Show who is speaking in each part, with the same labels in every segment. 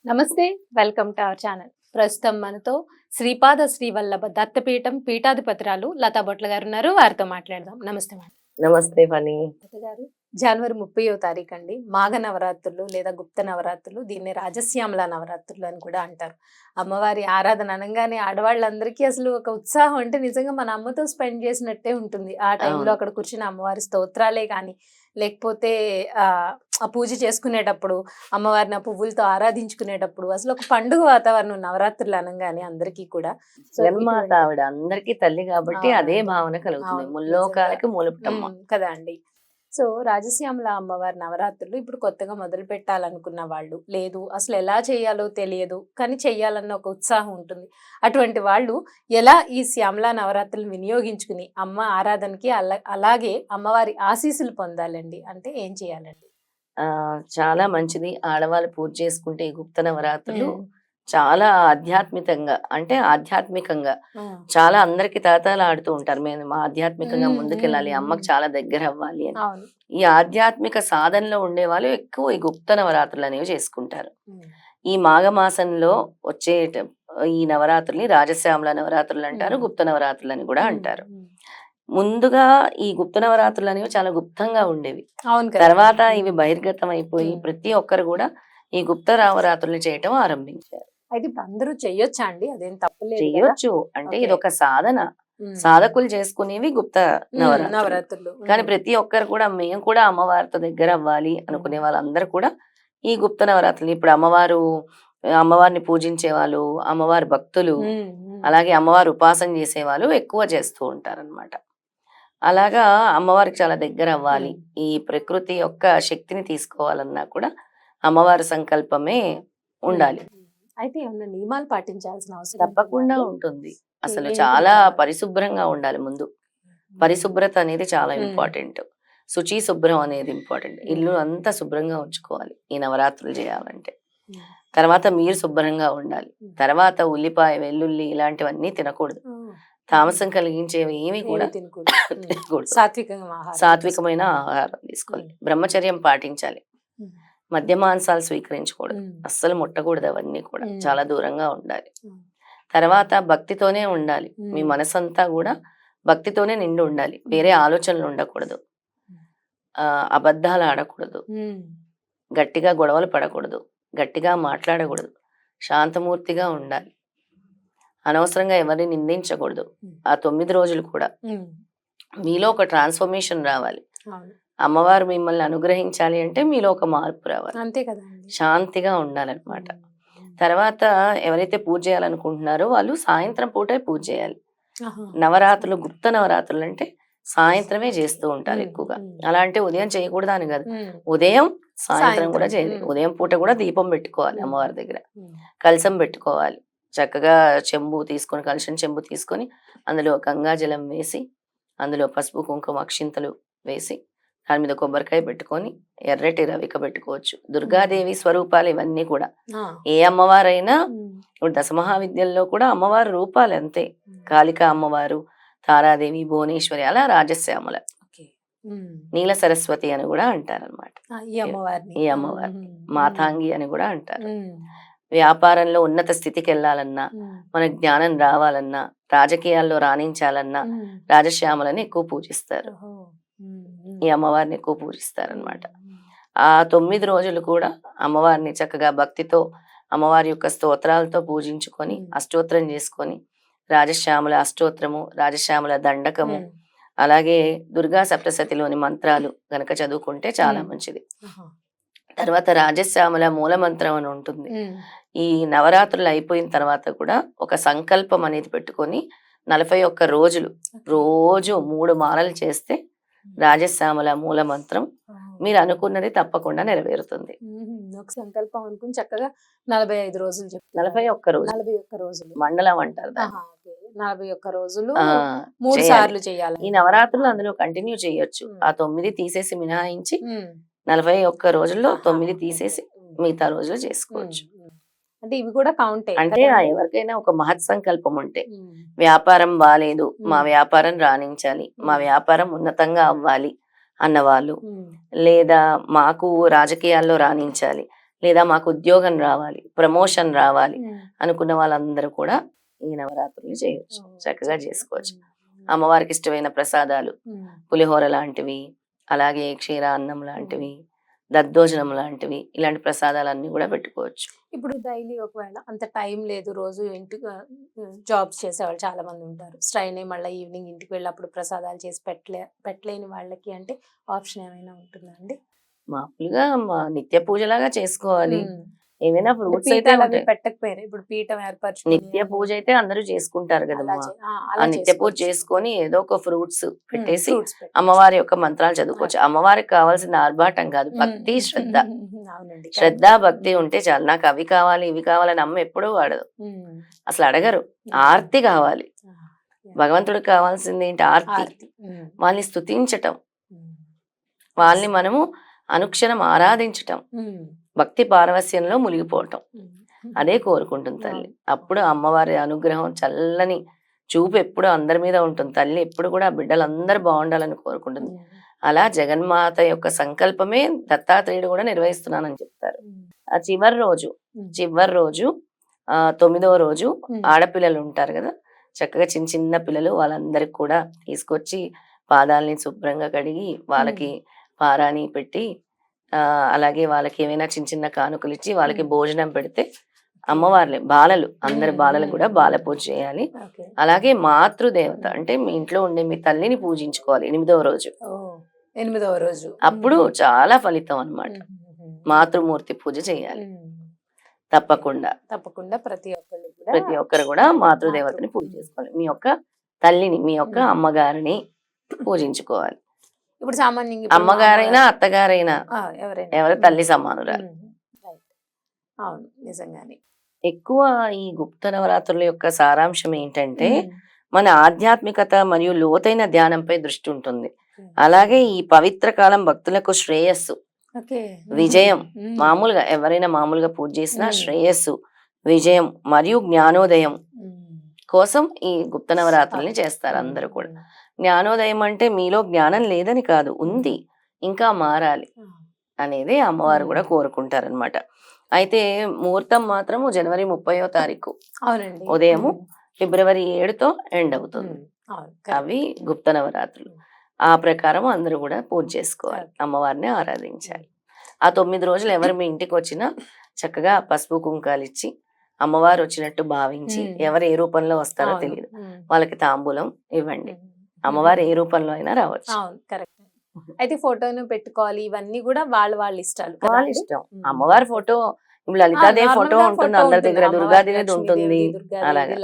Speaker 1: నమస్తే. Welcome to our channel. ప్రస్తుతం మనతో శ్రీపాద శ్రీవల్లభ దత్తపీఠం పీఠాధిపతురాలు లతా బొట్ల గారు ఉన్నారు. వారితో మాట్లాడదాం. నమస్తే మేడం.
Speaker 2: నమస్తే ఫణి.
Speaker 1: లత గారు, జనవరి 30వ తారీఖు అండి మాఘ నవరాత్రులు లేదా గుప్త నవరాత్రులు, దీన్ని రాజశ్యామల నవరాత్రులు అని కూడా అంటారు. అమ్మవారి ఆరాధన అనగానే ఆడవాళ్ళందరికీ అసలు ఒక ఉత్సాహం, అంటే నిజంగా మన అమ్మతో స్పెండ్ చేసినట్టే ఉంటుంది. ఆ టైంలో
Speaker 2: అవును.
Speaker 1: అక్కడ కూర్చుని అమ్మవారి స్తోత్రాలే కానీ, లేకపోతే ఆ పూజ చేసుకునేటప్పుడు అమ్మవారిని ఆ పువ్వులతో ఆరాధించుకునేటప్పుడు అసలు ఒక పండుగ వాతావరణం నవరాత్రులు అనగానే అందరికీ కూడా. సో
Speaker 2: జగన్మాత
Speaker 1: ఇటువంటి
Speaker 2: ఆవిడ అందరికీ తల్లి కాబట్టి అదే
Speaker 1: అవునండి.
Speaker 2: భావన కలుగుతుంది.
Speaker 1: అవును. నిజంగా.
Speaker 2: ముల్లోకాలకి మూలపుటమ్మ.
Speaker 1: కదా అండి. సో రాజశ్యామల అమ్మవారి నవరాత్రులు ఇప్పుడు కొత్తగా మొదలు పెట్టాలనుకున్న వాళ్ళు, లేదు అసలు ఎలా చేయాలో తెలియదు కానీ చెయ్యాలన్న ఒక ఉత్సాహం ఉంటుంది, అటువంటి వాళ్ళు ఎలా ఈ శ్యామల నవరాత్రులు వినియోగించుకుని అమ్మ ఆరాధనకి అలాగే అమ్మవారి ఆశీస్సులు పొందాలండి అంటే ఏం చేయాలండి?
Speaker 2: చాలా మంచిది. ఆడవాళ్ళు పూజ చేసుకుంటే ఈ గుప్త నవరాత్రులు
Speaker 1: ఉమ్.
Speaker 2: చాలా ఆధ్యాత్మికంగా
Speaker 1: ఆ.
Speaker 2: చాలా అందరికి తహతహలు ఆడుతూ ఉంటారు. మేము ఆధ్యాత్మికంగా
Speaker 1: ఉమ్,
Speaker 2: ముందుకెళ్ళాలి,
Speaker 1: ఉమ్,
Speaker 2: అమ్మకి
Speaker 1: ఉమ్.
Speaker 2: చాలా దగ్గర అవ్వాలి అని.
Speaker 1: అవును.
Speaker 2: ఈ ఆధ్యాత్మిక సాధనలో ఉండే వాళ్ళు ఎక్కువ ఈ గుప్త నవరాత్రులు అనేవి చేసుకుంటారు.
Speaker 1: ఉమ్.
Speaker 2: ఈ మాఘమాసంలో వచ్చే ఈ నవరాత్రుల్ని రాజశ్యామల నవరాత్రులు అంటారు,
Speaker 1: ఉమ్.
Speaker 2: గుప్త నవరాత్రులు అని కూడా
Speaker 1: ఉమ్,
Speaker 2: అంటారు.
Speaker 1: ఉమ్.
Speaker 2: ముందుగా ఈ గుప్త నవరాత్రులు అనేవి చాలా గుప్తంగా ఉండేవి.
Speaker 1: అవును కదా.
Speaker 2: తర్వాత ఇవి బహిర్గతం అయిపోయి
Speaker 1: ఉమ్.
Speaker 2: ప్రతి ఒక్కరు కూడా ఈ గుప్త నవరాత్రులు చేయటం ఆరంభించారు.
Speaker 1: అయితే ఇప్పుడు అందరూ చెయ్యొచ్చా అండి? అదేం తప్పులేదు కదా.
Speaker 2: చెయ్యొచ్చు, అంటే
Speaker 1: ఓకే.
Speaker 2: ఇది ఒక సాధన.
Speaker 1: ఉమ్.
Speaker 2: సాధకులు చేసుకునేవి గుప్త నవరాత్రులు.
Speaker 1: నవరాత్రులు.
Speaker 2: కానీ ప్రతి ఒక్కరు కూడా మేము కూడా అమ్మవారితో దగ్గర అవ్వాలి అనుకునే వాళ్ళందరూ కూడా ఈ గుప్త నవరాత్రులు, ఇప్పుడు అమ్మవారిని పూజించే వాళ్ళు, అమ్మవారి భక్తులు, అలాగే అమ్మవారి ఉపాసన చేసే వాళ్ళు ఎక్కువ చేస్తూ ఉంటారన్నమాట. అలాగా అమ్మవారికి చాలా దగ్గర అవ్వాలి, ఈ ప్రకృతి యొక్క శక్తిని తీసుకోవాలన్నా కూడా అమ్మవారి సంకల్పమే ఉండాలి.
Speaker 1: అయితే ఏమన్నా నియమాలు పాటించాల్సిన అవసరం
Speaker 2: తప్పకుండా
Speaker 1: ఉంటుందా అండి?
Speaker 2: ఉంటుంది. అసలు
Speaker 1: ఏంటి
Speaker 2: చాలా
Speaker 1: నియమాలు?
Speaker 2: పరిశుభ్రంగా ఉండాలి ముందు. పరిశుభ్రత అనేది చాలా ఇంపార్టెంట్. శుచి శుభ్రం అనేది ఇంపార్టెంట్. ఇల్లు అంతా శుభ్రంగా ఉంచుకోవాలి ఈ నవరాత్రులు చేయాలంటే. తర్వాత మీరు శుభ్రంగా ఉండాలి. తర్వాత ఉల్లిపాయ, వెల్లుల్లి ఇలాంటివన్నీ తినకూడదు. తామసం కలిగించేవి ఏమి కూడా తినకూడదు. సాత్వికమైన ఆహారం తీసుకోవాలి. బ్రహ్మచర్యం పాటించాలి. మద్య మాంసాలు స్వీకరించకూడదు. అస్సలు ముట్టకూడదు. అవన్నీ కూడా చాలా దూరంగా ఉండాలి. తర్వాత భక్తితోనే ఉండాలి. మీ మనసంతా కూడా భక్తితోనే నిండి ఉండాలి. వేరే ఆలోచనలు ఉండకూడదు. అబద్ధాలు ఆడకూడదు. గట్టిగా గొడవలు పడకూడదు. గట్టిగా మాట్లాడకూడదు. శాంతమూర్తిగా ఉండాలి. అనవసరంగా ఎవరిని నిందించకూడదు. ఆ 9 రోజులు కూడా మీలో ఒక ట్రాన్స్ఫర్మేషన్ రావాలి. అమ్మవారు మిమ్మల్ని అనుగ్రహించాలి అంటే మీలో ఒక మార్పు రావాలి.
Speaker 1: అంతే కదా.
Speaker 2: శాంతిగా ఉండాలన్నమాట. తర్వాత ఎవరైతే పూజ చేయాలనుకుంటున్నారో వాళ్ళు సాయంత్రం పూటే పూజ చేయాలి. నవరాత్రులు, గుప్త నవరాత్రులు అంటే సాయంత్రమే చేస్తూ ఉంటారు ఎక్కువగా. అలా అంటే ఉదయం చేయకూడదు అని కాదు, ఉదయం సాయంత్రం కూడా చేయాలి. ఉదయం పూట కూడా దీపం పెట్టుకోవాలి అమ్మవారి దగ్గర, కలశం పెట్టుకోవాలి. చక్కగా చెంబు తీసుకొని, కలశం చెంబు తీసుకొని అందులో గంగాజలం వేసి, అందులో పసుపు కుంకుమ అక్షింతలు వేసి, దాని మీద కొబ్బరికాయ పెట్టుకొని ఎర్రటి రవిక పెట్టుకోవచ్చు. దుర్గాదేవి స్వరూపాలు ఇవన్నీ కూడా. ఏ అమ్మవారైనా ఇప్పుడు దశమహావిద్యల్లో కూడా అమ్మవారి రూపాలు అంతే. కాళికా అమ్మవారు, తారాదేవి, భువనేశ్వరి, అలా రాజశ్యామల, నీల సరస్వతి అని కూడా అంటారనమాట. ఈ అమ్మవారిని మాతాంగి అని కూడా అంటారు. వ్యాపారంలో ఉన్నత స్థితికి వెళ్ళాలన్నా, మన జ్ఞానం రావాలన్నా, రాజకీయాల్లో రాణించాలన్నా రాజశ్యామలని ఎక్కువ పూజిస్తారు. ఈ అమ్మవారిని ఎక్కువ పూజిస్తారనమాట. ఆ 9 రోజులు కూడా అమ్మవారిని చక్కగా భక్తితో అమ్మవారి యొక్క స్తోత్రాలతో పూజించుకొని, అష్టోత్తరం చేసుకొని, రాజశ్యామల అష్టోత్తరము, రాజశ్యామల దండకము, అలాగే దుర్గా సప్తశతిలోని మంత్రాలు గనక చదువుకుంటే చాలా మంచిది. తర్వాత రాజశ్యామల మూల మంత్రం అని ఉంటుంది. ఈ నవరాత్రులు అయిపోయిన తర్వాత కూడా ఒక సంకల్పం అనేది పెట్టుకొని 41 రోజులు రోజు 3 మాలలు చేస్తే రాజశ్యామల మూల మంత్రం మీరు అనుకున్నది తప్పకుండా నెరవేరుతుంది.
Speaker 1: ఒక సంకల్పం అనుకుని చక్కగా 45 రోజులు చెప్తారు.
Speaker 2: 41 రోజులు
Speaker 1: 41 రోజులు
Speaker 2: మండలం అంటారు దాన్ని.
Speaker 1: 41 రోజులు
Speaker 2: ఆ,
Speaker 1: 3
Speaker 2: చేయాలి.
Speaker 1: సార్లు చేయాలి.
Speaker 2: ఈ నవరాత్రులు అందులో కంటిన్యూ చేయొచ్చు. ఆ 9 తీసేసి మినహాయించి 41 రోజుల్లో 9 తీసేసి మిగతా రోజులు చేసుకోవచ్చు.
Speaker 1: అంటే ఇవి కూడా కౌంటే.
Speaker 2: అంటే ఎవరికైనా ఒక మహత్ సంకల్పం ఉంటే, వ్యాపారం బాలేదు, మా వ్యాపారం రాణించాలి, మా వ్యాపారం ఉన్నతంగా అవ్వాలి అన్నవాళ్ళు, లేదా మాకు రాజకీయాల్లో రాణించాలి, లేదా మాకు ఉద్యోగం రావాలి, ప్రమోషన్ రావాలి అనుకున్న వాళ్ళందరూ కూడా ఈ నవరాత్రులు చేయొచ్చు, చక్కగా చేసుకోవచ్చు. అమ్మవారికి ఇష్టమైన ప్రసాదాలు పులిహోర లాంటివి, అలాగే క్షీరాన్నం లాంటివి, దద్దోజనం లాంటివి, ఇలాంటి ప్రసాదాలన్నీ కూడా పెట్టుకోవచ్చు.
Speaker 1: ఇప్పుడు డైలీ ఒకవేళ అంత టైం లేదు, రోజు ఇంటికి జాబ్స్ చేసేవాళ్ళు చాలా మంది ఉంటారు, స్ట్రైన్ అయ్యి మళ్ళీ ఈవినింగ్ ఇంటికి వెళ్ళి ప్రసాదాలు చేసి పెట్టలేని వాళ్ళకి అంటే ఆప్షన్ ఏమైనా ఉంటుందా అండి?
Speaker 2: మామూలుగా నిత్య పూజలాగా చేసుకోవాలి. ఏమైనా ఫ్రూట్స్ అయితే
Speaker 1: పీఠాలు అవి
Speaker 2: ఉంటాయి.
Speaker 1: పెట్టకపోయారు, ఇప్పుడు పీఠం ఏర్పరచుకొని
Speaker 2: నిత్య పూజ అయితే అందరూ చేసుకుంటారు
Speaker 1: అలా
Speaker 2: కదమ్మా. ఆ
Speaker 1: అలా
Speaker 2: నిత్య పూజ
Speaker 1: చేసుకోవచ్చు.
Speaker 2: చేసుకొని ఏదో ఒక ఫ్రూట్స్ పెట్టేసి
Speaker 1: ఫ్రూట్స్
Speaker 2: అమ్మవారి యొక్క మంత్రాలు చదువుకోవచ్చు. అమ్మవారికి కావాల్సిన ఆర్భాటం కాదు, భక్తి, శ్రద్ధ.
Speaker 1: అవునండి,
Speaker 2: శ్రద్ధ భక్తి ఉంటే చాలు. నాకు అవి కావాలి ఇవి కావాలని అమ్మ ఎప్పుడూ వాడదు, అసలు అడగరు. ఆర్తి కావాలి. భగవంతుడికి కావాల్సింది ఏంటి? ఆర్తి. వాళ్ళని స్తుతించటం, వాళ్ళని మనము అనుక్షణం ఆరాధించటం, భక్తి పారవస్యంలో మునిగిపోవటం, అదే కోరుకుంటుంది తల్లి. అప్పుడు అమ్మవారి అనుగ్రహం, చల్లని చూపు ఎప్పుడు అందరి మీద ఉంటుంది. తల్లి ఎప్పుడు కూడా బిడ్డలందరూ బాగుండాలని కోరుకుంటుంది. అలా జగన్మాత యొక్క సంకల్పమే దత్తాత్రేయుడు కూడా నిర్వహిస్తున్నానని చెప్తారు. ఆ చివరి రోజు 9వ రోజు ఆడపిల్లలు ఉంటారు కదా, చక్కగా చిన్న చిన్న పిల్లలు, వాళ్ళందరికి కూడా తీసుకొచ్చి పాదాలని శుభ్రంగా కడిగి వాళ్ళకి పారాని పెట్టి అలాగే వాళ్ళకి ఏమైనా చిన్న చిన్న కానుకలు ఇచ్చి వాళ్ళకి భోజనం పెడితే అమ్మవార్లే బాలలు, అందరి బాలలు కూడా బాల పూజ చేయాలి. అలాగే మాతృదేవత అంటే మీ ఇంట్లో ఉండే మీ తల్లిని పూజించుకోవాలి 8వ రోజు.
Speaker 1: 8వ రోజు
Speaker 2: అప్పుడు చాలా ఫలితం అన్నమాట. మాతృమూర్తి పూజ చేయాలి తప్పకుండా. ప్రతి ఒక్కరు కూడా మాతృదేవతని పూజ చేసుకోవాలి. మీ యొక్క తల్లిని, మీ యొక్క అమ్మగారిని పూజించుకోవాలి.
Speaker 1: ఇప్పుడు సామాన్యంగా
Speaker 2: అమ్మగారైనా అత్తగారైనా ఎవరి తల్లి సమానురాలు.
Speaker 1: అవును, నిజంగానే.
Speaker 2: ఎక్కువ ఈ గుప్త నవరాత్రుల యొక్క సారాంశం ఏంటంటే మన ఆధ్యాత్మికత మరియు లోతైన ధ్యానంపై దృష్టి ఉంటుంది. అలాగే ఈ పవిత్ర కాలం భక్తులకు శ్రేయస్సు, విజయం, మామూలుగా ఎవరైనా మామూలుగా పూజ చేసినా శ్రేయస్సు, విజయం మరియు జ్ఞానోదయం కోసం ఈ గుప్త నవరాత్రుల్ని చేస్తారు అందరూ కూడా. జ్ఞానోదయం అంటే మీలో జ్ఞానం లేదని కాదు, ఉంది, ఇంకా మారాలి అనేది అమ్మవారు కూడా కోరుకుంటారనమాట. అయితే ముహూర్తం మాత్రం జనవరి 30వ తారీఖు ఉదయము, ఫిబ్రవరి 7తో ఎండ్ అవుతుంది. అవి గుప్త నవరాత్రులు. ఆ ప్రకారం అందరూ కూడా పూజ చేసుకోవాలి, అమ్మవారిని ఆరాధించాలి. ఆ 9 రోజులు ఎవరు మీ ఇంటికి వచ్చినా చక్కగా పసుపు కుంకాలు ఇచ్చి అమ్మవారు వచ్చినట్టు భావించి, ఎవరు ఏ రూపంలో వస్తారో తెలియదు, వాళ్ళకి తాంబూలం ఇవ్వండి. అమ్మవారు ఏ రూపంలో అయినా రావచ్చు.
Speaker 1: అయితే ఫోటోను పెట్టుకోవాలి, ఇవన్నీ కూడా వాళ్ళ ఇష్టాలు,
Speaker 2: వాళ్ళ ఇష్టం. అమ్మవారి ఫోటో, లలితాదేవి ఫోటో ఉంటుంది అందరి దగ్గర, దుర్గాదేవి ఉంటుంది. అలాగే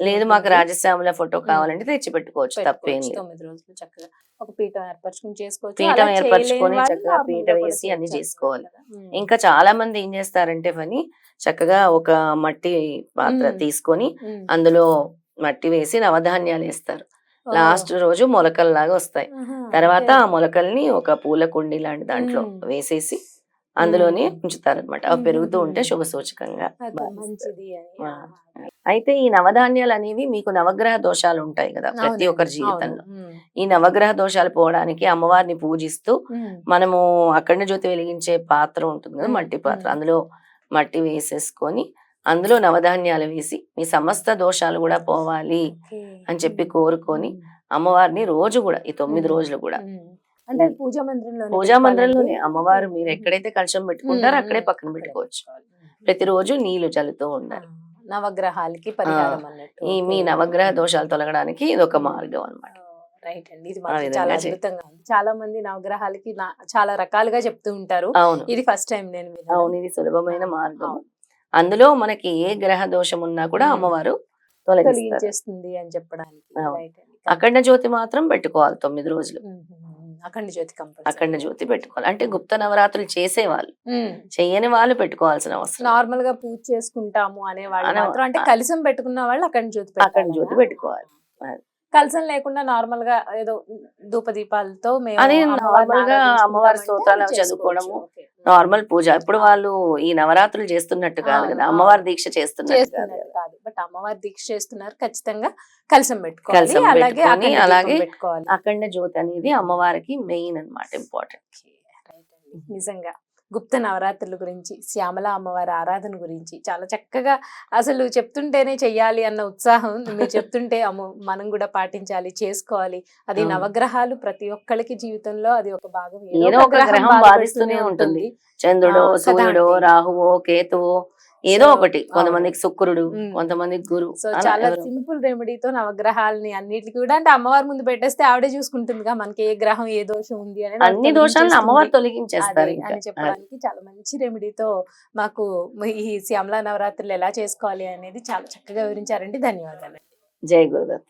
Speaker 2: లేదు మాకు రాజశ్యామల ఫోటో కావాలంటే తెచ్చి పెట్టుకోవచ్చు, తప్పేం లేదు.
Speaker 1: 9 రోజులు చక్కగా ఒక పీఠం ఏర్పరచుకుని చేసుకోవచ్చు.
Speaker 2: పీఠం ఏర్పరచుకొని చక్కగా పీట వేసి అన్ని చేసుకోవాలి. ఇంకా చాలా మంది ఏం చేస్తారంటే పని, చక్కగా ఒక మట్టి పాత్ర తీసుకొని అందులో మట్టి వేసి నవధాన్యాలు వేస్తారు. లాస్ట్ రోజు మొలకల్లాగా వస్తాయి. తర్వాత ఆ మొలకల్ని ఒక పూల కుండి లాంటి దాంట్లో వేసేసి అందులోనే ఉంచుతారనమాట. అవి పెరుగుతూ ఉంటే శుభ సూచకంగా. అయితే ఈ నవధాన్యాలు అనేవి మీకు నవగ్రహ దోషాలు ఉంటాయి కదా ప్రతి ఒక్కరి జీవితంలో. ఈ నవగ్రహ దోషాలు పోవడానికి అమ్మవారిని పూజిస్తూ మనము అఖండ జ్యోతి వెలిగించే పాత్ర ఉంటుంది కదా, మట్టి పాత్ర, అందులో మట్టి వేసేసుకొని అందులో నవధాన్యాలు వేసి మీ సమస్త దోషాలు కూడా పోవాలి అని చెప్పి కోరుకొని అమ్మవారిని రోజు కూడా ఈ 9 రోజులు కూడా
Speaker 1: అంటే పూజా
Speaker 2: మందిరంలోనే అమ్మవారు మీరు ఎక్కడైతే కలశం పెట్టుకుంటారో అక్కడే పక్కన పెట్టుకోవచ్చు. ప్రతిరోజు నీళ్లు చల్లుతూ ఉండాలి.
Speaker 1: నవగ్రహాలకి పరిహారం అన్నట్టు.
Speaker 2: ఈ మీ నవగ్రహ దోషాలు తొలగడానికి ఇది ఒక మార్గం అన్నమాట.
Speaker 1: రైట్ అండి, ఇది మాత్రం చాలా అద్భుతంగా ఉంది. చాలా మంది నవగ్రహాలకి చాలా రకాలుగా చెప్తూ ఉంటారు.
Speaker 2: అవును,
Speaker 1: ఇది ఫస్ట్ టైం నేను విన్నాను.
Speaker 2: అవును, ఇది సులభమైన మార్గం. అందులో మనకి ఏ గ్రహ దోషం ఉన్నా కూడా అమ్మవారు
Speaker 1: తొలగించేస్తుంది అని చెప్పడానికి.
Speaker 2: అఖండ జ్యోతి మాత్రం పెట్టుకోవాలి 9 రోజులు. అఖండ జ్యోతి పెట్టుకోవాలి. అంటే గుప్త నవరాత్రులు చేసేవాళ్ళు, చెయ్యని వాళ్ళు పెట్టుకోవాల్సిన అవసరం.
Speaker 1: నార్మల్ గా పూజ చేసుకుంటాము అనే వాళ్ళు, అంటే కలశం పెట్టుకున్న వాళ్ళు అఖండ జ్యోతి
Speaker 2: పెట్టుకోవాలి.
Speaker 1: కలశం లేకుండా నార్మల్ గా ఏదో ధూప దీపాలతో
Speaker 2: అది నార్మల్ గా అమ్మవారి స్తోత్రాలు చదువుకోవడము, నార్మల్ పూజ. ఇప్పుడు వాళ్ళు ఈ నవరాత్రులు చేస్తున్నట్టు కాదు కదా, అమ్మవారి దీక్ష చేస్తున్నట్టు
Speaker 1: కాదు. బట్ అమ్మవారి దీక్ష చేస్తున్నారు, ఖచ్చితంగా కలశం పెట్టుకోవాలి. అలాగే
Speaker 2: అఖండ జ్యోతి అనేది అమ్మవారికి మెయిన్ అన్నమాట, ఇంపార్టెంట్.
Speaker 1: నిజంగా గుప్త నవరాత్రుల గురించి, శ్యామల అమ్మవారి ఆరాధన గురించి చాలా చక్కగా అసలు చెప్తుంటేనే చెయ్యాలి అన్న ఉత్సాహం మీరు చెప్తుంటే అమ్మో మనం కూడా పాటించాలి, చేసుకోవాలి. అది
Speaker 2: అవును.
Speaker 1: నవగ్రహాలు ప్రతి ఒక్కళ్ళకి జీవితంలో అది ఒక భాగం.
Speaker 2: ఏదో ఒక గ్రహం బాధిస్తూనే ఉంటుంది. చంద్రుడో,
Speaker 1: కదా
Speaker 2: సూర్యుడో,
Speaker 1: ఆంటీ.
Speaker 2: రాహువో, కేతువో ఏదో
Speaker 1: సో
Speaker 2: ఒకటి.
Speaker 1: అవును.
Speaker 2: కొంతమందికి శుక్రుడు,
Speaker 1: ఉమ్.
Speaker 2: కొంతమందికి గురు.
Speaker 1: సో
Speaker 2: అలా
Speaker 1: చాలా
Speaker 2: ఎవరో
Speaker 1: సింపుల్ రెమెడీతో నవగ్రహాలని అన్నిటికి కూడా అంటే అమ్మవారి ముందు పెట్టేస్తే ఆవిడే చూసుకుంటుందిగా మనకి ఏ గ్రహం ఏ దోషం ఉంది అనేది ఆవిడ
Speaker 2: అన్ని దోషాలను అమ్మవారు
Speaker 1: తొలగించేస్తుంది.
Speaker 2: తొలగించేస్తారు
Speaker 1: అదే
Speaker 2: ఇంకా.
Speaker 1: అని
Speaker 2: అది.
Speaker 1: చెప్పడానికి చాలా మంచి రెమెడీతో మాకు ఈ శ్యామలా నవరాత్రులు ఎలా చేసుకోవాలి అనేది చాలా చక్కగా వివరించారండి. ధన్యవాదాలు.
Speaker 2: జై గురుదత్.